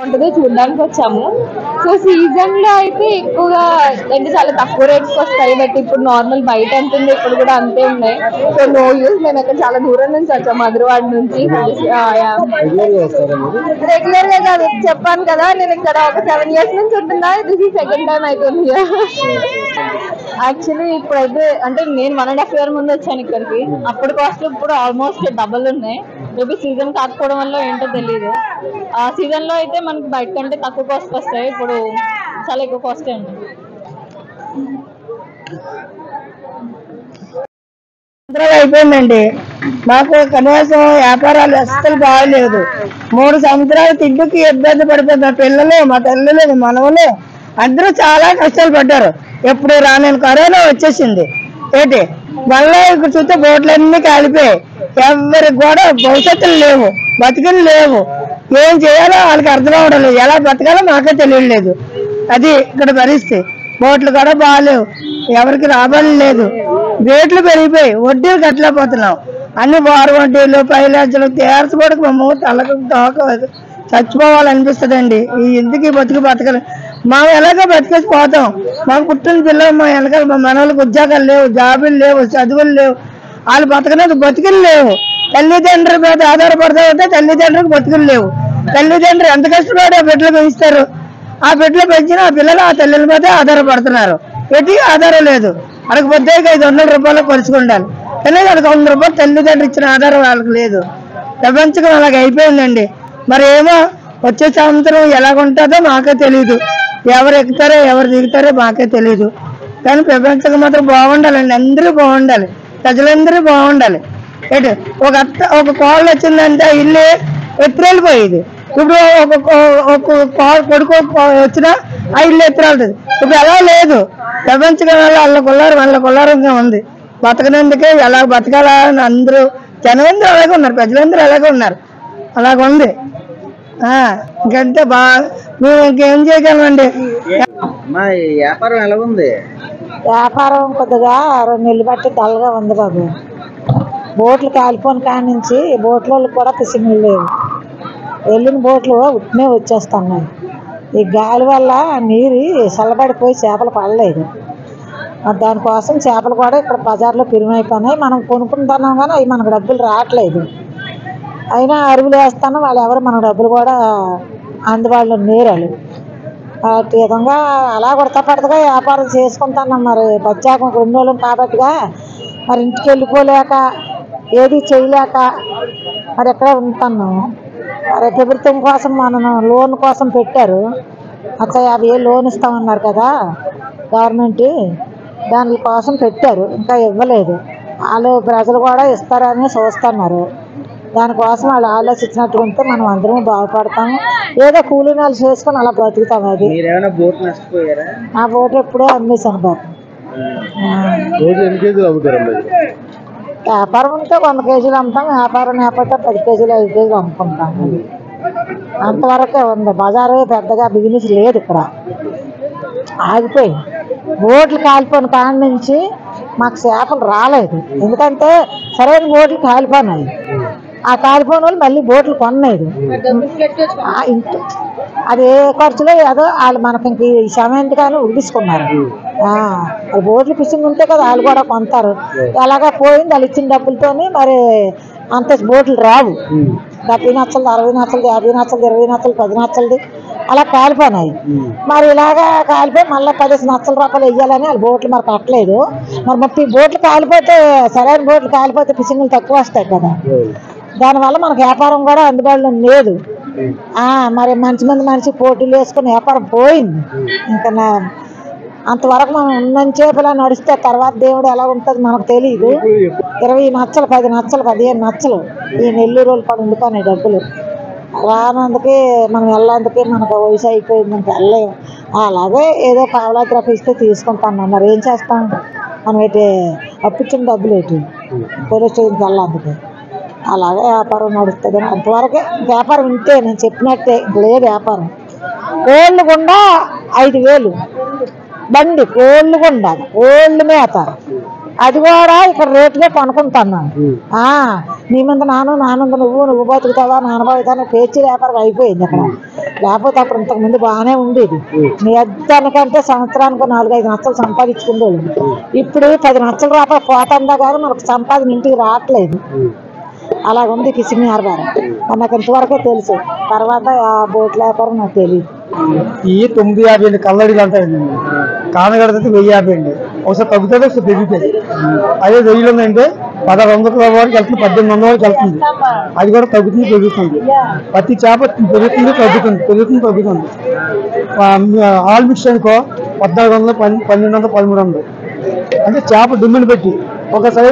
ఉంటది చూడడానికి వచ్చాము. సో సీజన్ లో అయితే ఎక్కువగా అంటే చాలా తక్కువ రేట్స్ వస్తాయి. బట్ ఇప్పుడు నార్మల్ బయట ఎంత ఉంది ఇప్పుడు కూడా అంతే ఉన్నాయి. So no use. మేము ఇక్కడ చాలా దూరం నుంచి వచ్చాము, మధురవాడ నుంచి. రెగ్యులర్ గా కాదు, చెప్పాను కదా నేను ఇక్కడ ఒక 7 years నుంచి ఉంటున్నా. దిస్ ఈ సెకండ్ టైం అవుతుంది. యాక్చువల్లీ ఇప్పుడైతే అంటే నేను 1.5 year ముందు వచ్చాను ఇక్కడికి. అప్పుడు కాస్ట్ ఇప్పుడు ఆల్మోస్ట్ డబుల్ ఉన్నాయి. మేబీ సీజన్ కాకపోవడం వల్ల ఏంటో తెలియదు. ఆ సీజన్ లో అయితే మనకి బయట కంటే తక్కువ కాస్ట్ వస్తాయి, ఇప్పుడు చాలా ఎక్కువ కాస్ట్ అండి. అయిపోయిందండి. మాకు కనీసం వ్యాపారాలు అస్సలు బాగలేదు. 3 సంవత్సరాలు తిండికి ఇబ్బంది పడిపోయింది. మా పిల్లలు, మా తల్లులు, మనవలు అందరూ చాలా కష్టాలు పడ్డారు. ఎప్పుడు రాని కరోనా వచ్చేసింది. ఏంటి మళ్ళీ ఇక్కడ చూస్తే బోట్లన్నీ కాలిపోయాయి. ఎవరికి కూడా భవిష్యత్తులు లేవు, బతుకులు లేవు. ఏం చేయాలో వాళ్ళకి అర్థం అవడం లేదు. ఎలా బతకాలో మాకే తెలియలేదు. అది ఇక్కడ పరిస్థితి. బోట్లు కూడా బాగాలేవు, ఎవరికి లాభాలు లేదు. రేట్లు పెరిగిపోయి వడ్డీలు కట్టలేకపోతున్నాం. అన్ని వారు వడ్డీలు, పైలెంజలు తీర్చబడక మేము తలకు తోక చచ్చిపోవాలనిపిస్తుందండి. ఎందుకు బతకలు మేము ఎలాగో బతికేసి పోతాం. మాకు పుట్టిన పిల్లలు మా వెనకాల మా మనవాళ్ళకి ఉద్యోగాలు లేవు, జాబులు లేవు, చదువులు లేవు. వాళ్ళు బతకలేదు, బతుకులు లేవు. తల్లిదండ్రుల మీద ఆధారపడతా ఉంటే తల్లిదండ్రులకు బతుకులు లేవు. తల్లిదండ్రులు ఎంత కష్టపడి ఆ బిడ్డలు పెంచుతారు. ఆ బిడ్డలు పెంచిన ఆ పిల్లలు ఆ తల్లుల మీద ఆధారపడుతున్నారు. ఎటు ఆధారం లేదు. వాళ్ళకి పొద్దుకి 500 రూపాయలు ఖర్చుకుండాలి, కానీ వాళ్ళకి 100 రూపాయలు తల్లిదండ్రులు ఇచ్చిన ఆధారం వాళ్ళకి లేదు. ప్రపంచం అలాగ అయిపోయిందండి. మరి ఏమో వచ్చే సంవత్సరం ఎలాగుంటుందో మాకే తెలీదు. ఎవరు ఎక్కుతారో ఎవరు దిగుతారో మాకే తెలీదు. కానీ ప్రపంచం మాత్రం బాగుండాలండి. అందరూ బాగుండాలి, ప్రజలందరూ బాగుండాలి. ఏంటి ఒక కోళ్ళు వచ్చిందంటే ఇల్లు ఎత్తురెళ్ళిపోయేది. ఇప్పుడు ఒక కొడుకు వచ్చినా ఆ ఇల్లు ఎత్తురాలుతుంది. ఇప్పుడు అలా లేదు. ప్రపంచం వాళ్ళ కొల్లారంగా ఉంది. బతకనందుకే ఎలా బతకాలా అని అందరూ జనమందరూ అలాగే ఉన్నారు, ప్రజలందరూ అలాగే ఉన్నారు. అలాగుంది. ఇంకంటే మేము ఇంకేం చేయగలమండి. వ్యాపారం ఎలా ఉంది? వ్యాపారం కొద్దిగా 2 నెలలు బట్టి డల్గా ఉంది బాబు. బోట్లు కాలిపోయిన కాడి నుంచి బోట్లో కూడా ఫిషింగ్ లేవు. వెళ్ళిన బోట్లు ఉట్నే వచ్చేస్తున్నాయి. ఈ గాలి వల్ల నీరు చల్లబడిపోయి చేపలు పడలేదు. దానికోసం చేపలు కూడా ఇక్కడ బజార్లో పిరిమైపోయినాయి. మనం కొనుక్కుంటున్నాం కానీ అవి మనకు డబ్బులు రావట్లేదు. అయినా అరువులు వేస్తాను, వాళ్ళు ఎవరు మన డబ్బులు కూడా అందుబాటులో నేరాలు. అటు విధంగా అలా కొడతా పడతగా వ్యాపారం చేసుకుంటున్నాం. మరి బచ్చాకం 2 రోజులు కాబట్టిగా మరి ఇంటికి వెళ్ళిపోలేక ఏది చేయలేక మరి ఎక్కడ ఉంటున్నాము. మరి ప్రభుత్వం కోసం మనం లోన్ కోసం పెట్టారు. 50,000 లోన్ ఇస్తామన్నారు కదా గవర్నమెంట్, దానికోసం పెట్టారు, ఇంకా ఇవ్వలేదు. వాళ్ళు ప్రజలు కూడా ఇస్తారని చూస్తున్నారు. దానికోసం వాళ్ళు ఆలోచించినట్టు ఉంటే మనం అందరం బాగుపడతాము. ఏదో కూలీనాలు చేసుకొని అలా బ్రతుకుతాం. అది ఆ బోట్ ఎప్పుడో అమ్మేశాను బాబు. వ్యాపారం ఉంటే 100 కేజీలు అమ్ముతాం. వ్యాపారం లేకపోతే 10 కేజీలు 5 కేజీలు అమ్ముకుంటాం. అంతవరకే ఉంది. బజారు పెద్దగా బిజినెస్ లేదు ఇక్కడ, ఆగిపోయింది. బోట్లు కాలిపోయిన కాడి నుంచి మాకు చేపలు రాలేదు. ఎందుకంటే సరైన బోట్లు కాలిపోయినాయి. ఆ కాలిపోయిన వాళ్ళు మళ్ళీ బోట్లు కొనలేదు. అది ఖర్చులో ఏదో వాళ్ళు మనకి ఇంక ఈ సమయానికి కానీ ఉడిపించుకున్నారు. బోట్లు ఫిషింగ్ ఉంటే కదా వాళ్ళు కూడా కొంటారు. ఎలాగా పోయింది వాళ్ళు ఇచ్చిన డబ్బులతోని. మరి అంత బోట్లు రావు. 70 నచ్చలది, 60 నచ్చలది, 50 నచ్చలది, 20 నచ్చలది, 10 నచ్చలది అలా కాలిపోయినాయి. మరి ఇలాగా కాలిపోయి మళ్ళీ 10 నచ్చల రూపాయలు వెయ్యాలని వాళ్ళు బోట్లు మరి కట్టలేదు. మరి 30 బోట్లు కాలిపోతే, సరైన బోట్లు కాలిపోతే ఫిషింగ్లు తక్కువ వస్తాయి కదా. దానివల్ల మనకు వ్యాపారం కూడా అందుబాటులో లేదు. మరి మనిషి పోటీలు వేసుకుని వ్యాపారం పోయింది. ఇంకా అంతవరకు మనం ఉన్నంచేపులా నడిస్తే తర్వాత దేవుడు ఎలా ఉంటుంది మనకు తెలియదు. 20 నచ్చలు, 10 నచ్చలు, 15 నచ్చలు ఈ నెల్లూరు రోజులు కూడా ఉండిపోయినాయి డబ్బులు. రానందుకే మనం వెళ్ళేందుకే మనకు వయసు అయిపోయిందంటే వెళ్ళలేము. అలాగే ఏదో పావలాతి రూపాయి ఇస్తే తీసుకుంటాం. మరి ఏం చేస్తాం? మనం అయితే అప్పిచ్చిన డబ్బులు ఏంటి పోలీస్ స్టేషన్కి వెళ్ళేందుకే. అలాగే వ్యాపారం నడుస్తుంది. అంతవరకే వ్యాపారం ఇంతే, నేను చెప్పినట్టే. లేదు వ్యాపారం. కోళ్ళు గుండా 5,000 బండి, కోళ్ళు గుండా కోళ్ళు మేత అది కూడా ఇక్కడ రేట్లే కొనుక్కుంటున్నాను. నీ మీద నాన్న నువ్వు బతుకుతావా నానబోతాను పేర్చి వ్యాపారం అయిపోయింది అక్కడ. లేకపోతే అప్పుడు ఇంతకుముందు బాగానే ఉండేది. నీ దానికంటే సంవత్సరానికి 4-5 లక్షలు సంపాదించుకుండేది. ఇప్పుడు 10 లక్షల రూపాయలు పోతుందా కానీ మనకు సంపాదన ఇంటికి రావట్లేదు. అలాగుంది ఫిషింగ్ వ్యాపారం. నాకు ఇంతవరకే తెలుసు, తర్వాత ఆ బోట్ల వ్యాపారం నాకు తెలియదు. ఈ 950 అండి కల్లడికి అంటాయండి. కానగడితే 1050 అండి. ఒకసారి తగ్గుతుంది ఒకసారి పెరుగుతుంది. అదే 1000 ఉందంటే 1600 వరకు వెళ్తుంది, 1800 వరకు వెళ్తుంది. అది కూడా తగ్గుతుంది పెరుగుతుంది. ప్రతి చేప పెరుగుతుంది తగ్గుతుంది. ఆల్ మిక్స్ అనుకో 1400, 1200, 1300 అంటే చేప దుమ్మిని పెట్టి ఒకసారి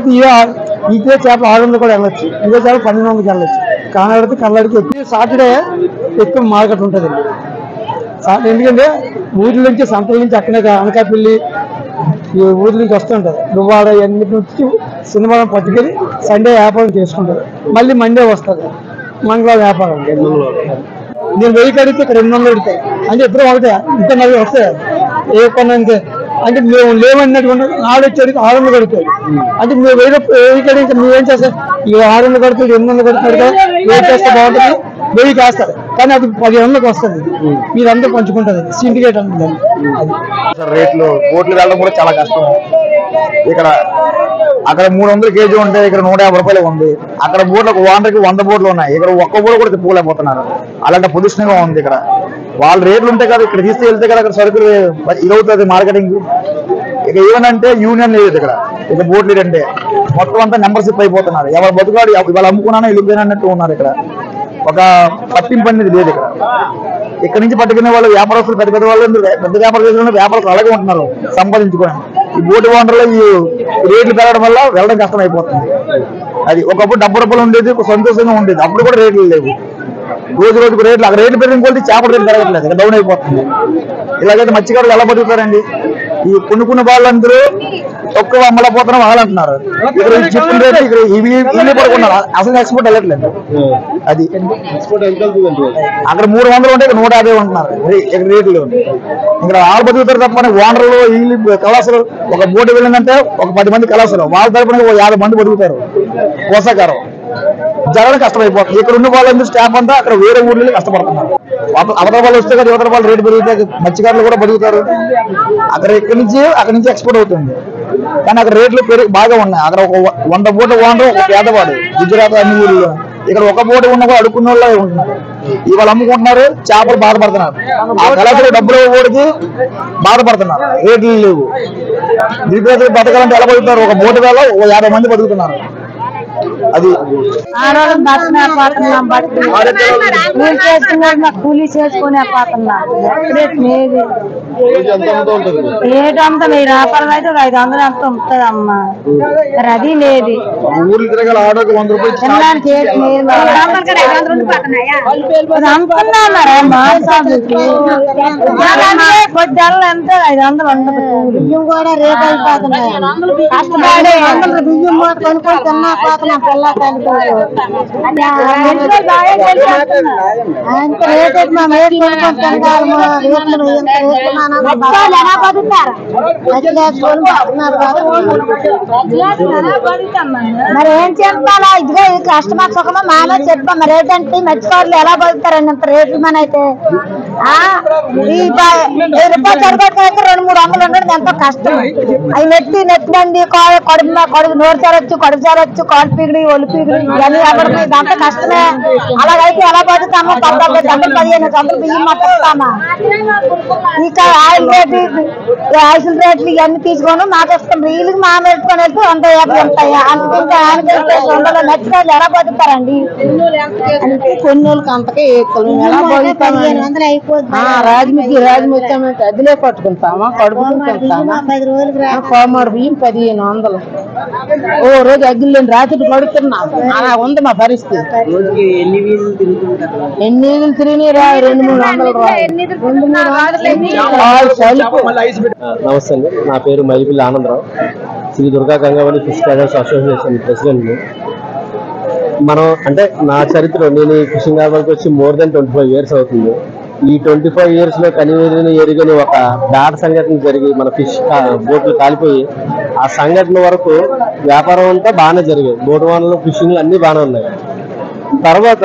ఇదే చేప 600 కూడా వెళ్ళొచ్చు, ఇదే చేప 1200కి వెళ్ళొచ్చు. కానగడితే కల్లడికి ఎక్కువ సాటర్డే ఎక్కువ మార్కెట్ ఉంటుంది. ఎందుకంటే ఊరి నుంచి సంతల నుంచి అక్కడే అనకాపల్లి ఈ ఊరి నుంచి వస్తుంటారు. దువ్వాడ అన్నిటి నుంచి సినిమాలను పట్టుకెళ్ళి సండే వ్యాపారం చేసుకుంటారు. మళ్ళీ మండే వస్తుంది మంగళవారం వ్యాపారం. నేను 1000 కడితే ఇక్కడ 800 అడుగుతాయి అంటే ఇద్దరు ఒకటే ఇంత 4 వస్తాయి. ఏ పని అంటే అంటే మేము లేవన్నట్టుకుంటే 4 వచ్చి అడిగితే 600 కడుతాయి. అంటే మేము 1000 కడిగితే మేమేం చేస్తాం? ఇక 600 కడుతుంది 800 కడుతున్నారు కదా, ఏం చేస్తే బాగుంటుంది 1000 వేస్తారు. కానీ అది 1500కి వస్తుంది. మీరందరూ పంచుకుంటుంది సిండికేట్ అంటుంది. రేట్లు బోట్లు వెళ్ళడం కూడా చాలా కష్టం. ఇక్కడ అక్కడ 300 కేజీ ఉంటే ఇక్కడ 150 రూపాయలు ఉంది. అక్కడ బోట్లకు ఓనర్కి 100 బోట్లు ఉన్నాయి. ఇక్కడ ఒక్క బోట్ కూడా తిప్పుకోలేకపోతున్నారు. అలాంటి పొజిషన్ గా ఉంది. ఇక్కడ వాళ్ళ రేట్లు ఉంటాయి కదా, ఇక్కడ తీసుకెళ్తే కదా అక్కడ సరుకులు ఇదవుతుంది మార్కెటింగ్. ఇక ఏమనంటే యూనియన్ లేదు ఇక్కడ. ఇక బోట్లు అంటే మొత్తం అంతా మెంబర్షిప్ అయిపోతున్నారు. ఎవరు బతుకాడు ఇవాళ అమ్ముకున్నానో వెళ్ళిపోయినా అన్నట్టు ఉన్నారు. ఇక్కడ ఒక పట్టింపు అనేది లేదు. ఇక్కడ నుంచి పట్టుకునే వాళ్ళు వ్యాపారస్తులు పెద్ద వాళ్ళు పెద్ద వ్యాపారం చేసిన వ్యాపారస్తులు అలాగే ఉంటున్నారు సంపాదించుకోవడం. ఈ బోటు ఓనర్లో ఈ రేట్లు పెరగడం వల్ల వెళ్ళడం కష్టం అయిపోతుంది. అది ఒకప్పుడు 70 రూపాయలు ఉండేది, సంతోషంగా ఉండేది. అప్పుడు కూడా రేట్లు లేవు. రోజుకు రేట్లు అక్కడ రేట్లు పెరిగిన కొద్ది చేపల రేట్లు పెరగట్లేదు, ఇక్కడ డౌన్ అయిపోతుంది. ఇలాగైతే మత్స్యకారులు ఎలా బతుకుతారండి? ఈ కొన్ని వాళ్ళందరూ తక్కువ అమ్మలేకపోతున్నాం వాళ్ళంటున్నారు. ఇక్కడ చెప్పిన రేట్లు ఇక్కడ ఇవి పడుకున్నారు. అసలు ఎక్స్పోర్ట్ వెళ్ళట్లేదు. అది అక్కడ 300 ఉంటే ఇక్కడ 150 ఉంటున్నారు ఇక్కడ రేట్లు. ఇక్కడ వాళ్ళు బతుకుతారు తప్ప ఓనర్లు వీళ్ళు కళాశాలు ఒక బోటు వెళ్ళిందంటే ఒక 10 మంది కళాశాలు వాళ్ళ తరపున 50 మంది బతుకుతారు. పోషకారం జరగడం కష్టమైపోతుంది. ఇక్కడ ఉన్న వాళ్ళందరూ స్టాఫ్ అంతా అక్కడ వేరే ఊర్లో కష్టపడుతున్నారు. అవతల వాళ్ళు వస్తే కదా యువతల వాళ్ళు రేటు పెరుగుతాయి. మత్స్యకారులు కూడా బతుకుతారు. అక్కడి నుంచి ఎక్స్పోర్ట్ అవుతుంది. కానీ అక్కడ రేట్లు బాగా ఉన్నాయి. అక్కడ ఒక 100 బోట్ల ఓనర్ ఒక పేదవాడు గుజరాత్ అన్ని ఊళ్ళో. ఇక్కడ ఒక బోటు ఉన్న కూడా అడుక్కున్న వాళ్ళే ఉంటున్నారు. ఇవాళ అమ్ముకుంటున్నారు, చేపలు బాధపడుతున్నారు. ఆ కళాశాల డబ్బులు ఓడికి బాధపడుతున్నారు. రేట్లు లేవు. నిరుపేదలు బతకాలంటే ఎలా బతుకుతారు? ఒక బోటు వేళ 50 మంది బతుకుతున్నారు. అది కూలీ చేసుకునే పోతున్నాం. ఏటంతా 1000 రూపాయలు అయితే 500 అంత ఉంటుంది అమ్మా. మరి అది లేదు. ఊర్లు తిరగాలి ఆటోకి 100 రూపాయలు పొద్దున్న ఎంత 500 ఉండదు. బియ్యం కూడా రేట్ అయిపోతున్నాయి. కష్టపడి బియ్యం కొనుక్కొని తిన్నా పోతున్నా పిల్లకాయలు. అంత రేట్ అయితే మేము రేట్ కొనుక్కొని తింటాము. రేట్లు ఎలా బతుకుతారు? మరి ఏం చెప్తారా? ఇదిగో ఈ కస్టమర్ సుఖమా మాలో చెప్పా. మరి ఏంటంటే మత్స్యకారులు ఎలా బతుకుతారండి ఇంత రేట్లు? మన అయితే ఈ 1000 రూపాయలు సరిపోతే 200-300 ఉండడం ఎంతో కష్టం. అవి నెత్తిబండి కడుపు నోరు చేరొచ్చు, కడుపు చేరొచ్చు, కాలు పీగిడి ఒళ్ళు పీగిడి ఇవన్నీ అవ్వడం ఇదంతా కష్టమే. అలాగైతే ఎలా బతుకుతాము? 1500 బియ్యం మొత్తామా? ఇంకా ఆయిల్ రేట్లు ఐసుల రేట్లు ఇవన్నీ తీసుకొని మాకు ఇస్తాం. వీళ్ళకి మా పెట్టుకొని వెళ్తే 150 ఉంటాయి. అందుకుంటే మత్స్యకారులు ఎలా బతుకుతారండి? కొన్నోళ్ళకి అంతకే రాజముత్యం అదిలే పట్టుకుంటామా? కడుపు తింటామా? 10 రోజులు కోమాడు బియ్యం 1500. ఓ రోజు అగ్గిలు లేని రాత్రి కడుతున్నాం. అలా ఉంది మా పరిస్థితి. ఎన్ని వీధులు తిరిగినా 200-300 నమస్తే అండి. నా పేరు Mailipilli Anandarao, Sri Durga Gangavali fish traders association ప్రెసిడెంట్ని. మనం అంటే నా చరిత్ర, నేను ఈ ఫిషింగ్ హార్బర్కి వచ్చి మోర్ దెన్ 25 years అవుతుంది. ఈ 25 years లో కనివేదిని ఎరుగని ఒక బ్యాడ్ సంఘటన జరిగి మన ఫిష్ బోట్లు కాలిపోయి ఆ సంఘటన వరకు వ్యాపారం అంతా బాగానే జరిగాయి. బోటు వానలు ఫిషింగ్లు అన్ని బాగానే ఉన్నాయి. తర్వాత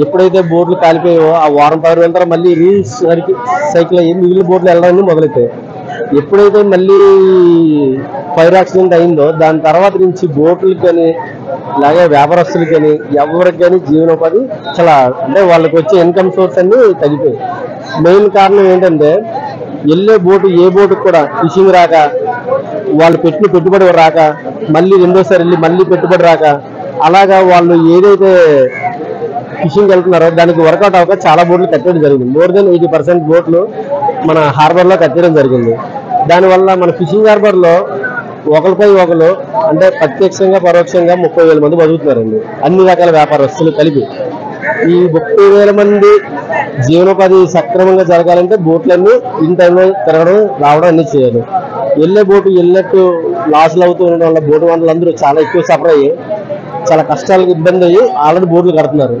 ఎప్పుడైతే బోట్లు కాలిపోయాయో ఆ వారం 10 రోజుల తర్వాత మళ్ళీ సైకిల్ అయ్యి మిగిలిన బోట్లు వెళ్ళడానికి మొదలైతాయి. ఎప్పుడైతే మళ్ళీ ఫైర్ యాక్సిడెంట్ అయిందో దాని తర్వాత నుంచి బోట్లకి కానీ ఇలాగే వ్యాపారస్తులకి కానీ ఎవరికి కానీ జీవనోపాధి చాలా అంటే వాళ్ళకి వచ్చే ఇన్కమ్ సోర్స్ అన్ని తగ్గిపోయాయి. మెయిన్ కారణం ఏంటంటే వెళ్ళే బోటు ఏ బోటుకు కూడా ఫిషింగ్ రాక, వాళ్ళు పెట్టిన పెట్టుబడి రాక, మళ్ళీ రెండోసారి వెళ్ళి మళ్ళీ పెట్టుబడి రాక, అలాగా వాళ్ళు ఏదైతే ఫిషింగ్ వెళ్తున్నారో దానికి వర్కౌట్ అవ్వక చాలా బోట్లు కట్టడం జరిగింది. మోర్ దెన్ 80% బోట్లు మన హార్బర్లో కట్టడం జరిగింది. దానివల్ల మన ఫిషింగ్ హార్బర్లో ఒకరిపై ఒకరు అంటే ప్రత్యక్షంగా పరోక్షంగా 30,000 మంది బతుకుతున్నారండి, అన్ని రకాల వ్యాపారస్తులు కలిపి. ఈ 30,000 మంది జీవనోపాధి సక్రమంగా జరగాలంటే బోట్లన్నీ ఇన్ టైంలో తిరగడం రావడం అన్ని చేయాలి. వెళ్ళే బోటు వెళ్ళినట్టు లాసులు అవుతూ ఉండడం వల్ల బోటు వాళ్ళందరూ చాలా ఎక్కువ సఫర్ అయ్యి చాలా కష్టాలకు ఇబ్బంది అయ్యి ఆల్రెడీ బోట్లు కడుతున్నారు.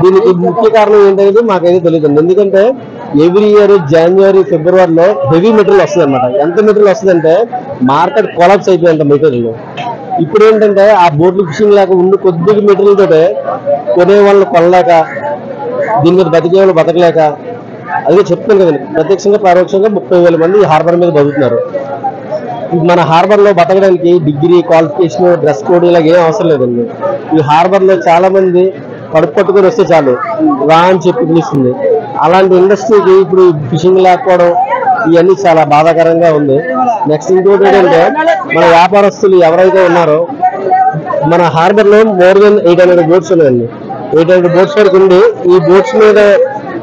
దీనికి ముఖ్య కారణం ఏంటనేది మాకైతే తెలియదు. ఎందుకంటే ఎవ్రీ ఇయర్ జనవరి ఫిబ్రవరిలో హెవీ మెటీరియల్ వస్తుంది అనమాట. ఎంత మెటీరియల్ వస్తుందంటే మార్కెట్ కొలాప్స్ అయిపోయింది మెటీరియల్. ఇప్పుడు ఏంటంటే ఆ బోట్లు ఫిషింగ్ లేక ఉండి కొద్దిగా మెటీరియల్ తోటే కొనే వాళ్ళు కొనలేక, దీని మీద బతికే వాళ్ళు బతకలేక, అదే చెప్తాను కదండి, ప్రత్యక్షంగా పరోక్షంగా 30,000 మంది ఈ హార్బర్ మీద బతుకుతున్నారు. మన హార్బర్ లో బతకడానికి డిగ్రీ క్వాలిఫికేషన్ డ్రెస్ కోడ్ ఇలాగ ఏం అవసరం లేదండి. ఈ హార్బర్ లో చాలా మంది కడుపు పట్టుకొని వస్తే చాలు రా అని చెప్పి పిలుస్తుంది. అలాంటి ఇండస్ట్రీకి ఇప్పుడు ఫిషింగ్ లేకపోవడం ఇవన్నీ చాలా బాధాకరంగా ఉంది. నెక్స్ట్ ఇంకోటి ఏంటంటే మన వ్యాపారస్తులు ఎవరైతే ఉన్నారో మన హార్బర్ లో మోర్ దెన్ 800 బోట్స్ ఉన్నాయండి. 800 బోట్స్ వరకు ఉండి ఈ బోట్స్ మీద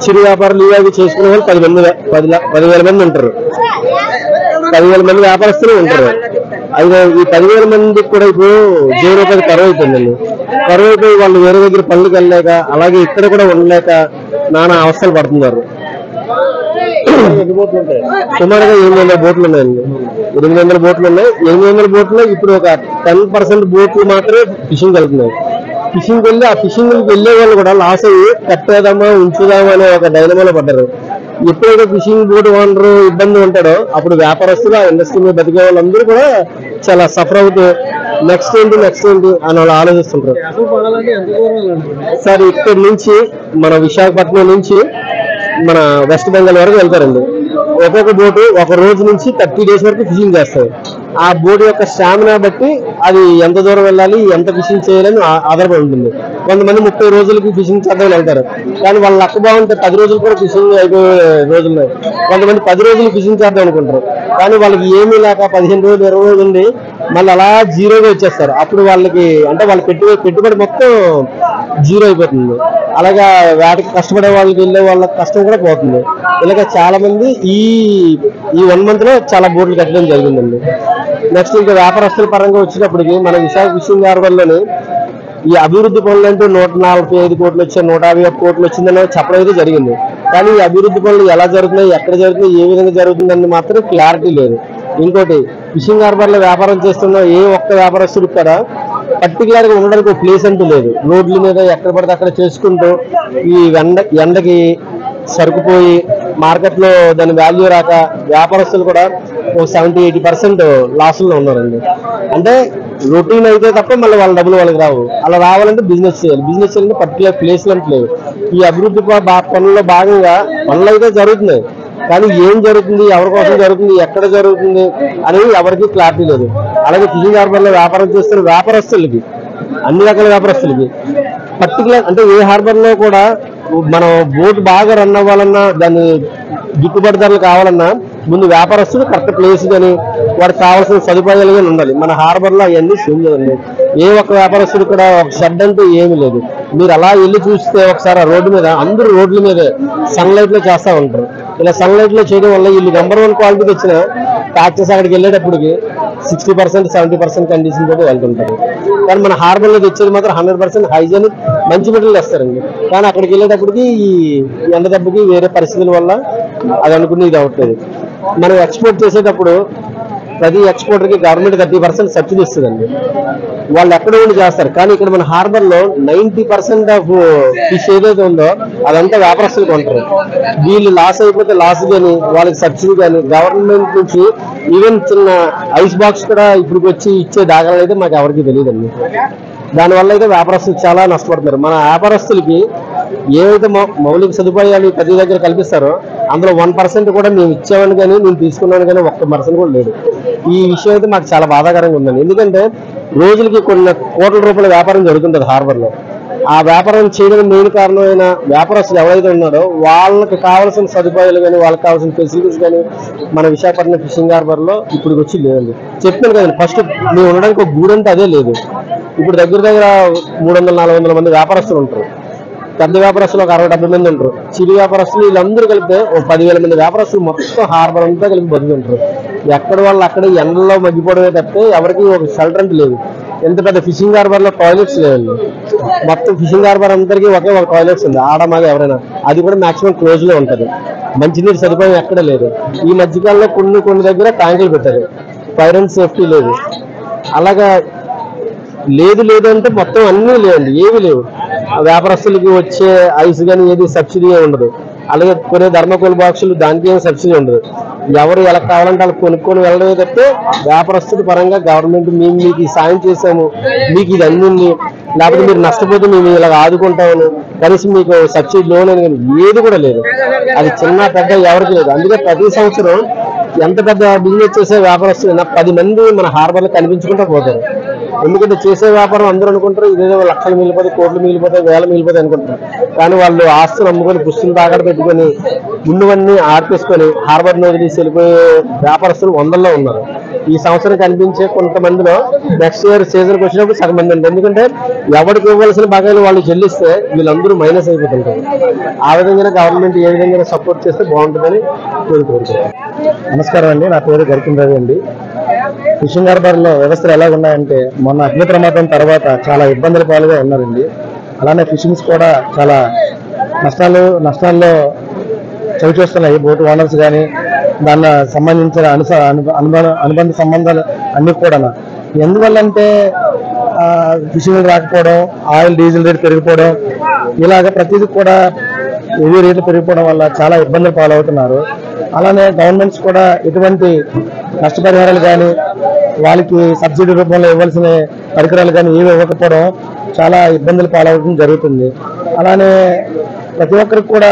చిరు వ్యాపారాలు ఇవి చేసుకునే వాళ్ళు 10,000 మంది ఉంటారు. 10,000 మంది వ్యాపారస్తులు ఉంటారు. అయితే ఈ 10,000 మందికి కూడా ఇప్పుడు జీవనోపాధి కరువు అయిపోయిందండి. కరువు అయిపోయి వాళ్ళు వేరే దగ్గర పనులకు వెళ్ళలేక, అలాగే ఇక్కడ కూడా ఉండలేక నానా అవస్థలు పడుతున్నారు. సుమారుగా 800 బోట్లు ఉన్నాయండి. 800 బోట్లు ఉన్నాయి. 800 బోట్లు ఇప్పుడు ఒక 10% బోట్లు మాత్రమే ఫిషింగ్ వెళ్తున్నాయి. ఫిషింగ్ వెళ్ళి ఆ ఫిషింగ్ వెళ్ళే వాళ్ళు కూడా లాస్ అయ్యి కట్టేద్దామా ఉంచుదామా అనే ఒక డైలమాలో పడ్డారు. ఎప్పుడైతే ఫిషింగ్ బోట్ ఓనర్ ఇబ్బంది ఉంటాడో అప్పుడు వ్యాపారస్తులు ఆ ఇండస్ట్రీ మీద బతికే వాళ్ళందరూ కూడా చాలా సఫర్ అవుతూ నెక్స్ట్ ఏంటి అని వాళ్ళు ఆలోచిస్తుంటారు. సార్ ఇక్కడి నుంచి మన విశాఖపట్నం నుంచి మన వెస్ట్ బెంగాల్ వరకు వెళ్తారండి. ఒక్కొక్క బోటు ఒక రోజు నుంచి 30 days వరకు ఫిషింగ్ చేస్తాయి. ఆ బోటు యొక్క స్టామినా బట్టి అది ఎంత దూరం వెళ్ళాలి, ఎంత ఫిషింగ్ చేయాలని ఆధారపడి ఉంటుంది. కొంతమంది 30 రోజులకి ఫిషింగ్ చేద్దామని వెళ్తారు, కానీ వాళ్ళ లక్ బాగుంటే 10 రోజులు కూడా ఫిషింగ్ అయిపోయే రోజులు ఉన్నాయి. కొంతమంది 10 రోజులు ఫిషింగ్ చేద్దాం అనుకుంటారు, కానీ వాళ్ళకి ఏమీ లేక 15 రోజులు 20 రోజులు ఉండి మళ్ళీ అలా జీరోగా వచ్చేస్తారు. అప్పుడు వాళ్ళకి అంటే వాళ్ళు పెట్టుబడి మొత్తం జీరో అయిపోతుంది. అలాగా వాటికి కష్టపడే వాళ్ళకి వెళ్ళే వాళ్ళ కష్టం కూడా పోతుంది. ఇలాగ చాలా మంది ఈ 1 month లో చాలా బోట్లు కట్టడం జరిగిందండి. నెక్స్ట్ ఇంకా వ్యాపారస్తుల పరంగా వచ్చినప్పటికీ మన విశాఖ ఫిషింగ్ హార్బర్లోని ఈ అభివృద్ధి పనులు అంటూ 145 కోట్లు వచ్చాయి, 151 కోట్లు వచ్చిందని చెప్పడం అయితే జరిగింది. కానీ ఈ అభివృద్ధి పనులు ఎలా జరుగుతున్నాయి, ఎక్కడ జరుగుతున్నాయి, ఏ విధంగా జరుగుతుందని మాత్రం క్లారిటీ లేదు. ఇంకోటి ఫిషింగ్ హార్బర్ లో వ్యాపారం చేస్తున్న ఏ ఒక్క వ్యాపారస్తుడికి కూడా పర్టికులర్ గా ఉండడానికి ఒక ప్లేస్ అంటూ లేదు. రోడ్ల మీద ఎక్కడ పడితే అక్కడ చేసుకుంటూ ఈ ఎండకి సరుకుపోయి మార్కెట్ లో దాని వాల్యూ రాక వ్యాపారస్తులు కూడా 70-80% లాసుల్లో ఉన్నారండి. అంటే రొటీన్ అయితే తప్ప మళ్ళీ వాళ్ళ డబ్బులు వాళ్ళకి రావు. అలా రావాలంటే బిజినెస్ చేయాలి. బిజినెస్ చేయాలంటే పర్టికులర్ ప్లేస్లు అంటే లేవు. ఈ అభివృద్ధి పనుల్లో భాగంగా పనులు అయితే జరుగుతున్నాయి, కానీ ఏం జరుగుతుంది, ఎవరి కోసం జరుగుతుంది, ఎక్కడ జరుగుతుంది అనేది ఎవరికి క్లారిటీ లేదు. అలాగే ఫిషింగ్ హార్బర్ లో వ్యాపారం చేస్తున్న వ్యాపారస్తులకి, అన్ని రకాల వ్యాపారస్తులకి పర్టికులర్ అంటే ఏ హార్బర్ లో కూడా మనం బోట్ బాగా రన్ అవ్వాలన్నా, దాన్ని గిట్టుబాటు ధరలు కావాలన్నా ముందు వ్యాపారస్తులు కరెక్ట్ ప్లేస్ కానీ వాడికి కావాల్సిన సదుపాయాలు కానీ ఉండాలి. మన హార్బర్ లో అవన్నీ చూడలేదండి. ఏ ఒక్క వ్యాపారస్తుడు కూడా ఒక షెడ్ అంటూ ఏమీ లేదు. మీరు అలా వెళ్ళి చూస్తే ఒకసారి ఆ రోడ్డు మీద అందరూ రోడ్ల మీదే సన్లైట్ లో చేస్తూ ఉంటారు. ఇలా సన్లైట్ లో చేయడం వల్ల వీళ్ళు నెంబర్ 1 క్వాలిటీకి వచ్చిన ప్యాచెస్ అక్కడికి వెళ్ళేటప్పటికి 60% 70% కండిషన్ తోటి వెళ్తుంటారు. కానీ మన హార్బర్ లో తెచ్చేది మాత్రం 100% హైజీనిక్ మంచి మెటీరియల్ వస్తారండి. కానీ అక్కడికి వెళ్ళేటప్పటికి ఈ ఎండ దెబ్బకి వేరే పరిస్థితుల వల్ల అది అనుకుని ఇది అవ్వట్లేదు. మనం ఎక్స్పోర్ట్ చేసేటప్పుడు ప్రతి ఎక్స్పోర్టర్ కి గవర్నమెంట్ 30% సబ్సిడీ ఇస్తుందండి. వాళ్ళు ఎక్కడ ఉండి చేస్తారు. కానీ ఇక్కడ మన హార్బర్ లో 90% ఆఫ్ ఫిష్ ఏదైతే ఉందో అదంతా వ్యాపారస్తులు కొంటారు. వీళ్ళు లాస్ అయిపోతే లాస్ కానీ వాళ్ళకి సబ్సిడీ కానీ గవర్నమెంట్ నుంచి ఈవెన్ చిన్న ఐస్ బాక్స్ కూడా ఇప్పుడు వచ్చి ఇచ్చే దాఖలు అయితే మాకు ఎవరికి తెలియదండి. దానివల్ల అయితే వ్యాపారస్తులు చాలా నష్టపడుతున్నారు. మన వ్యాపారస్తులకి ఏవైతే మౌలిక సదుపాయాలు ప్రతి దగ్గర కల్పిస్తారో అందులో 1% కూడా మేము ఇచ్చామని కానీ నేను తీసుకున్నాను కానీ 1% కూడా లేదు. ఈ విషయం అయితే మాకు చాలా బాధాకరంగా ఉందండి. ఎందుకంటే రోజులకి కొన్ని కోట్ల రూపాయల వ్యాపారం జరుగుతుంటుంది హార్బర్లో. ఆ వ్యాపారం చేయడానికి మెయిన్ కారణమైన వ్యాపారస్తులు ఎవరైతే ఉన్నారో వాళ్ళకి కావాల్సిన సదుపాయాలు కానీ వాళ్ళకి కావాల్సిన ఫెసిలిటీస్ కానీ మన విశాఖపట్నం ఫిషింగ్ హార్బర్లో ఇప్పుడు వచ్చి లేదండి. చెప్పాను కదండి, ఫస్ట్ మేము ఉండడానికి ఒక గూడంటే అదే లేదు. ఇప్పుడు దగ్గర 300-400 మంది వ్యాపారస్తులు ఉంటారు. పెద్ద వ్యాపారస్తులు ఒక 60-70 మంది ఉంటారు. చిరు వ్యాపారస్తులు వీళ్ళందరూ కలిపితే ఒక 10,000 మంది వ్యాపారస్తులు మొత్తం హార్బర్ అంతా కలిపి బతుకుంటారు. ఎక్కడ వాళ్ళు అక్కడ ఎండలో మగ్గిపోవడమే తప్పితే ఎవరికి ఒక షెల్టర్ అంటే లేదు. ఎంత పెద్ద ఫిషింగ్ హార్బర్ లో టాయిలెట్స్ లేవండి. మొత్తం ఫిషింగ్ హార్బర్ అందరికీ ఒకే ఒక టాయిలెట్స్ ఉంది, ఆడమాగ ఎవరైనా. అది కూడా మాక్సిమం క్లోజ్ లో ఉంటది. మంచినీరు సదుపాయం ఎక్కడ లేదు. ఈ మధ్యకాలంలో కొన్ని దగ్గర ట్యాంకులు పెట్టారు, ఫైర్ అండ్ సేఫ్టీ లేదు. అలాగా లేదు అంటే మొత్తం అన్నీ లేవండి, ఏవి లేవు. వ్యాపారస్తులకి వచ్చే ఐస్ కానీ ఏది సబ్సిడీ ఉండదు. అలాగే కొనే ధర్మకోల్ బాక్సులు దానికి ఏం సబ్సిడీ ఉండదు. ఎవరు ఎలా కావాలంటే వాళ్ళు కొనుక్కొని వెళ్ళడమే తప్పితే వ్యాపారస్తుల పరంగా గవర్నమెంట్ మేము మీకు సాయం చేసాము, మీకు ఇది అందింది, లేకపోతే మీరు నష్టపోతే మేము ఇలా ఆదుకుంటామని కనీసం మీకు సబ్సిడీ లోన్ అని కానీ ఏది కూడా లేదు. అది చిన్న పెద్ద ఎవరికి లేదు. అందుకే ప్రతి సంవత్సరం ఎంత పెద్ద బిజినెస్ చేసే వ్యాపారస్తులైనా 10 మంది మన హార్బర్లో కనిపించుకుంటూ పోతారు. ఎందుకంటే చేసే వ్యాపారం అందరూ అనుకుంటారు ఇదేదో లక్షలు మిగిలిపోతాయి, కోట్లు మిగిలిపోతాయి, వేల మిగిలిపోతాయి అనుకుంటారు. కానీ వాళ్ళు ఆస్తులు అమ్ముకొని పుస్తులు తాకడ పెట్టుకొని ఉన్నవన్నీ ఆర్పేసుకొని హార్బర్ వదిలేసి వెళ్ళిపోయే వ్యాపారస్తులు 100లో ఉన్నారు. ఈ సంవత్సరం కనిపించే కొంతమందిలో నెక్స్ట్ ఇయర్ సీజన్కి వచ్చినప్పుడు సగం మంది ఉంటారు. ఎందుకంటే ఎవరికి ఇవ్వాల్సిన బకాయిలు వాళ్ళు చెల్లిస్తే వీళ్ళందరూ మైనస్ అయిపోతుంటారు. ఆ విధంగా గవర్నమెంట్ ఏ విధంగా సపోర్ట్ చేస్తే బాగుంటుందని కోరుకుంటున్నాను. నమస్కారం అండి, నా పేరు గరికిన్ రవి అండి. ఫిషింగ్ హార్బర్ లో వ్యవస్థలు ఎలా ఉన్నాయంటే మొన్న అగ్ని ప్రమాదం తర్వాత చాలా ఇబ్బందుల పాలుగా ఉన్నారండి. అలానే ఫిషింగ్స్ కూడా చాలా నష్టాల్లో చవిచూస్తున్నాయి. బోటు ఓనర్స్ కానీ దాన్ని సంబంధించిన అనుబంధ సంబంధాలు అన్ని కూడా. ఎందువల్లంటే ఫిషింగ్ రాకపోవడం, ఆయిల్ డీజిల్ రేట్ పెరిగిపోవడం, ఇలాగ ప్రతిదీ కూడా హెవీ రేట్లు పెరిగిపోవడం వల్ల చాలా ఇబ్బందులు పాలవుతున్నారు. అలానే గవర్నమెంట్స్ కూడా ఎటువంటి నష్టపరిహారాలు కానీ వాళ్ళకి సబ్సిడీ రూపంలో ఇవ్వాల్సిన పరికరాలు కానీ ఏవి ఇవ్వకపోవడం చాలా ఇబ్బందులు పాలవడం జరుగుతుంది. అలానే ప్రతి ఒక్కరికి కూడా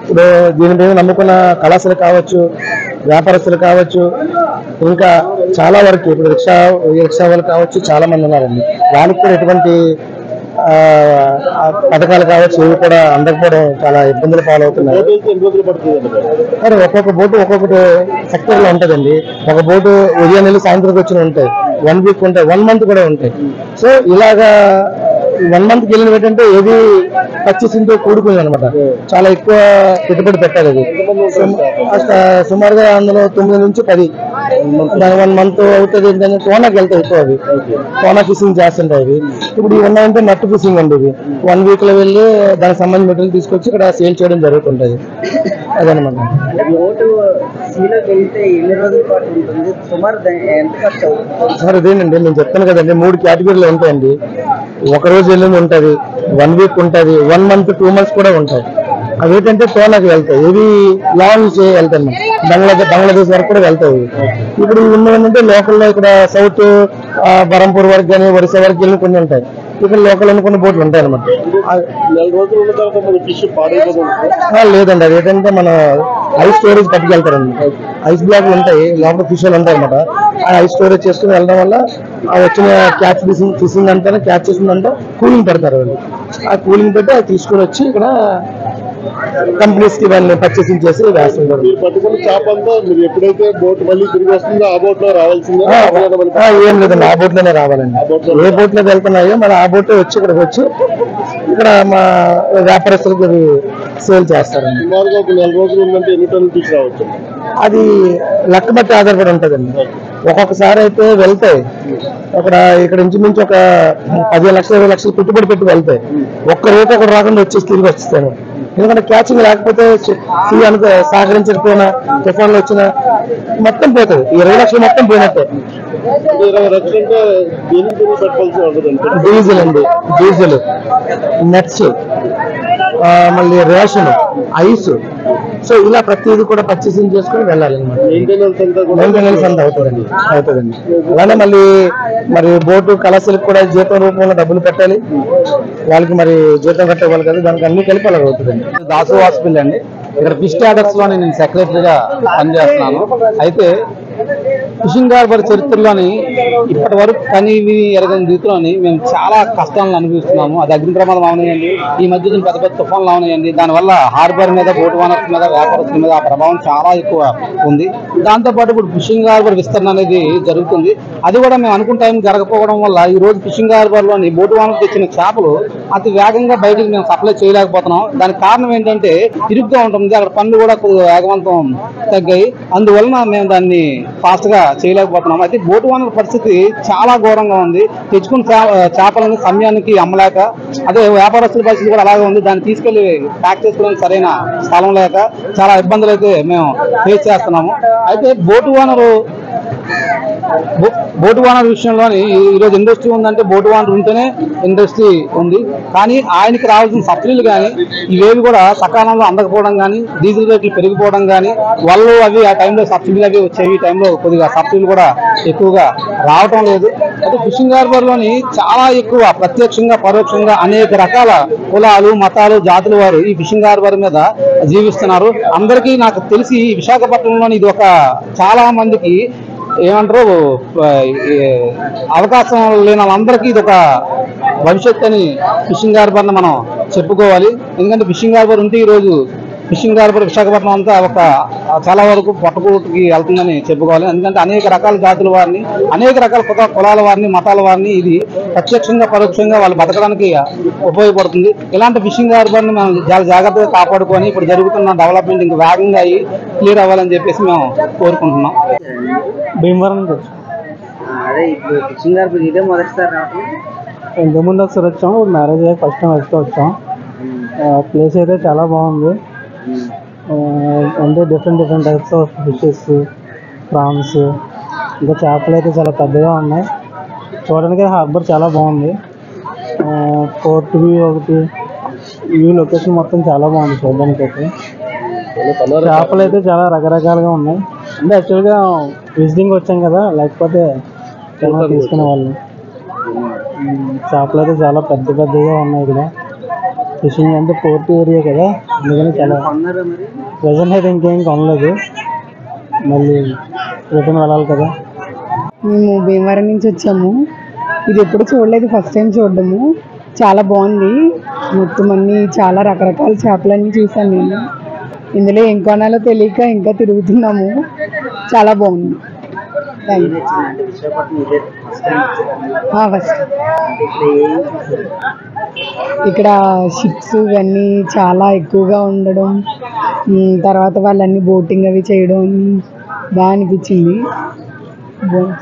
ఇప్పుడు దీని మీద నమ్ముకున్న కళాశాలలు కావచ్చు, వ్యాపారస్తులు కావచ్చు, ఇంకా చాలా వరకు ఇప్పుడు రిక్షా వాళ్ళు కావచ్చు, చాలా మంది ఉన్నారండి. వాళ్ళకి కూడా ఎటువంటి పథకాలు కావచ్చు ఇవి కూడా అందకపోవడం చాలా ఇబ్బందులు పాలవుతున్నాయి. మరి ఒక్కొక్క బోటు ఒక్కొక్కటి సెక్టర్ లో ఉంటుందండి. ఒక బోటు ఉదయం వెళ్ళి సాయంత్రం వచ్చిన ఉంటాయి, 1 వీక్ ఉంటాయి, 1 మంత్ కూడా ఉంటాయి. సో ఇలాగా 1 మంత్కి వెళ్ళిన ఏంటంటే ఏది పచ్చిసింతో కూడుకుంది అనమాట. చాలా ఎక్కువ పెట్టుబడి పెట్టాలి. అది సుమారుగా అందులో 9 నుంచి 10 1 మంత్ అవుతుంది. ఏంటంటే టోనాకి వెళ్తాయి ఎక్కువ. అవి టోనా ఫిషింగ్ చేస్తుంటాయి. అవి ఇప్పుడు ఇవి ఉన్నాయంటే నట్టు ఫిషింగ్ అండి. ఇది 1 వీక్ లో వెళ్ళి దానికి సంబంధించిన మెటీరియల్ తీసుకొచ్చి ఇక్కడ సేల్ చేయడం జరుగుతుంటది. అదనమాట. సార్ ఇదేనండి నేను చెప్తాను కదండి, 3 కేటగిరీలు ఉంటాయండి. ఒక రోజు వెళ్ళింది ఉంటుంది, 1 వీక్ ఉంటుంది, 1 మంత్ 2 మంత్స్ కూడా ఉంటాయి. అవి ఏంటంటే టోనాకి వెళ్తాయి, ఇవి లాంగ్ వెళ్తాయి, బంగ్లాదేశ్ వరకు కూడా వెళ్తాయి. ఇప్పుడు ఉన్నదంటే లోకల్లో ఇక్కడ సౌత్ బరంపూర్ వరకు కానీ ఒరిస్సా వరకు వెళ్ళి కొన్ని ఉంటాయి. ఇక్కడ లోకల్ కొన్ని బోట్లు ఉంటాయి అనమాట. లేదండి, అది ఏంటంటే మన ఐస్ స్టోరేజ్ పట్టుకెళ్తారండి. ఐస్ బ్లాక్లు ఉంటాయి, లోపల ఫిష్లు ఉంటాయి అనమాట. ఆ ఐస్ స్టోరేజ్ చేసుకుని వెళ్ళడం వల్ల ఆ వచ్చిన క్యాచ్ ఫిషింగ్ అంటే క్యాచ్ చేసిందంటే కూలింగ్ పెడతారు వాళ్ళు. ఆ కూలింగ్ పెట్టి అది తీసుకుని వచ్చి ఇక్కడ కంపెనీస్ కి ఇవన్నీ పర్చేసింగ్ చేసి వేస్తుంటారు. ఎప్పుడైతే బోట్ మళ్ళీ తిరిగి వస్తుందో ఆ బోట్ లో రావాల్సిందే? ఏం లేదండి, ఆ బోట్ లోనే రావాలండి. ఏ బోట్ లో వెళ్తున్నాయో మరి ఆ బోట్ వచ్చి ఇక్కడికి వచ్చి ఇక్కడ మా వ్యాపారస్తులకు సేల్ చేస్తారండి. సుమారుగా ఒక 4 రోజులు ఉందంటే ఎన్ని టన్నులు తీసుకురావచ్చు? అది లెక్క బట్టి ఆధారపడి ఉంటుందండి. ఒక్కొక్కసారి అయితే వెళ్తాయి ఇక్కడ ఇంచుమించు ఒక 15 లక్షలు 20 లక్షలు పెట్టుబడి పెట్టి వెళ్తాయి. ఒక్క రేటు ఒకటి రాకుండా వచ్చేసి తిరిగి వచ్చేస్తాను. ఎందుకంటే క్యాచింగ్ లేకపోతే సీ అనుకో సహకరించకపోయినా తుఫాన్లు వచ్చినా మొత్తం పోతుంది. ఈ 20 లక్షలు మొత్తం పోయినట్టే. 20 లక్షలు అంటే దేనికి పెట్టాల్సి ఉంటుంది? డీజిల్ అండి, డీజిల్, నెట్స్, మళ్ళీ రేషన్, ఐస్, సో ఇలా ప్రతిదీ కూడా పర్చేసింగ్ చేసుకుని వెళ్ళాలి అనమాట. మెయింటెనెన్స్ అంతా అవుతుందండి. అలానే మళ్ళీ మరి బోటు కళాశాలకు కూడా జీతం రూపంలో డబ్బులు పెట్టాలి, వాళ్ళకి మరి జీతం కట్టేవాళ్ళు కదా, దానికి అన్ని కలిపి అలా అవుతుందండి. దాసు హాస్పిటల్ అండి, ఇక్కడ ఫిష్ ట్యాడర్స్ లోని నేను సెక్రటరీగా పనిచేస్తున్నాను. అయితే ఫిషింగ్ హార్బర్ చరిత్రలోని ఇప్పటి వరకు కని ఎరగని రీతిలోని మేము చాలా కష్టాలను అనుభవిస్తున్నాము. అది అగ్ని ప్రమాదం అవునాయండి, ఈ మధ్య పెద్ద పెద్ద తుఫాన్లు అవునాయండి. దానివల్ల హార్బర్ మీద, బోటు ఓనర్స్ మీద, వ్యాపారస్తుల మీద ఆ ప్రభావం చాలా ఎక్కువ ఉంది. దాంతోపాటు ఇప్పుడు ఫిషింగ్ హార్బర్ విస్తరణ అనేది జరుగుతుంది. అది కూడా మేము అనుకున్న టైం జరగకపోవడం వల్ల ఈ రోజు ఫిషింగ్ హార్బర్ లోని బోటు ఓనర్ తెచ్చిన చేపలు అతి వేగంగా బయటికి మేము సప్లై చేయలేకపోతున్నాం. దానికి కారణం ఏంటంటే ఇరుగ్గా ఉంటుంది, అక్కడ పనులు కూడా కొద్దిగా వేగవంతం తగ్గాయి. అందువలన మేము దాన్ని ఫాస్ట్ గా చేయలేకపోతున్నాం. అయితే బోటు ఓనర్ పరిస్థితి చాలా ఘోరంగా ఉంది. తెచ్చుకున్న చేపలని సమయానికి అమ్మలేక, అదే వ్యాపారస్తుల పరిస్థితి కూడా అలాగే ఉంది. దాన్ని తీసుకెళ్లి ప్యాక్ చేసుకోవడానికి సరైన స్థలం లేక చాలా ఇబ్బందులు అయితే మేము ఫేస్ చేస్తున్నాము. అయితే బోటు ఓనర్ విషయంలోని ఈరోజు ఇండస్ట్రీ ఉందంటే బోటు ఓనర్ ఉంటేనే ఇండస్ట్రీ ఉంది. కానీ ఆయనకి రావాల్సిన సబ్సిడీలు కానీ ఇవేవి కూడా సకాలంలో అందకపోవడం కానీ, డీజిల్ రేట్లు పెరిగిపోవడం కానీ, వాళ్ళు అవి ఆ టైంలో సబ్సిడీలు అవి వచ్చేవి, ఈ టైంలో కొద్దిగా సబ్సిడీలు కూడా ఎక్కువగా రావటం లేదు. అయితే ఫిషింగ్ హార్బర్ లోని చాలా ఎక్కువ ప్రత్యక్షంగా పరోక్షంగా అనేక రకాల కులాలు, మతాలు, జాతుల వారు ఈ ఫిషింగ్ హార్బర్ మీద జీవిస్తున్నారు. అందరికీ నాకు తెలిసి విశాఖపట్నంలోని ఇది ఒక చాలా మందికి ఏమంటారు అవకాశం లేని వాళ్ళందరికీ ఇది ఒక భవిష్యత్ అని ఫిషింగ్ హార్బర్ని మనం చెప్పుకోవాలి. ఎందుకంటే ఫిషింగ్ హార్బర్ ఉంటే ఈరోజు ఫిషింగ్ హార్బర్ విశాఖపట్నం అంతా ఒక చాలా వరకు పొట్టకూటికి వెళ్తుందని చెప్పుకోవాలి. ఎందుకంటే అనేక రకాల జాతుల వారిని, అనేక రకాల కులాల వారిని, మతాల వారిని ఇది ప్రత్యక్షంగా పరోక్షంగా వాళ్ళు బతకడానికి ఉపయోగపడుతుంది. ఇలాంటి ఫిషింగ్ హార్బర్ని మనం చాలా జాగ్రత్తగా కాపాడుకొని ఇప్పుడు జరుగుతున్న డెవలప్మెంట్ ఇంకా వేగంగా అయ్యి క్లియర్ అవ్వాలని చెప్పేసి మేము కోరుకుంటున్నాం. భీమవరం అదే ఇప్పుడు ఫిషింగ్ హార్బర్ ఇదే మొదటిసారి రావటం? ఇంతకుముందు ఒకసారి వచ్చాం, మ్యారేజ్ అయ్యి ఫస్ట్ టైం వచ్చాం. ప్లేస్ అయితే చాలా బాగుంది. అంటే different types of fishes, prawns, ఇంకా చేపలు అయితే చాలా పెద్దగా ఉన్నాయి. చూడడానికి హార్బర్ చాలా బాగుంది. పోర్ట్ వ్యూ ఒకటి, వ్యూ లొకేషన్ మొత్తం చాలా బాగుంది చూడడానికి అయితే. చేపలు అయితే చాలా రకరకాలుగా ఉన్నాయి. అంటే యాక్చువల్గా విజిటింగ్ వచ్చాం కదా, లేకపోతే తీసుకునే వాళ్ళు. చేపలు అయితే చాలా పెద్దగా ఉన్నాయి ఇక్కడ. ఫిషింగ్ అంటే పోర్ట్ ఏరియా కదా, అందుకని చాలా ప్రజెంట్ అయితే ఇంకేం కొనలేదు, మళ్ళీ రిటర్న్ వెళ్ళాలి కదా. మేము భీమవరం నుంచి వచ్చాము. ఇది ఎప్పుడు చూడలేదు, ఫస్ట్ టైం చూడడము. చాలా బాగుంది. మొత్తం అన్ని చాలా రకరకాల చేపలన్నీ చూసాను నేను. ఇందులో ఏం కొనాలో తెలియక ఇంకా తిరుగుతున్నాము. చాలా బాగుంది. ఫస్ట్ ఇక్కడ షిప్స్ ఇవన్నీ చాలా ఎక్కువగా ఉండడం, తర్వాత వాళ్ళన్నీ బోటింగ్ అవి చేయడం బాగా అనిపించింది. బాగుంది.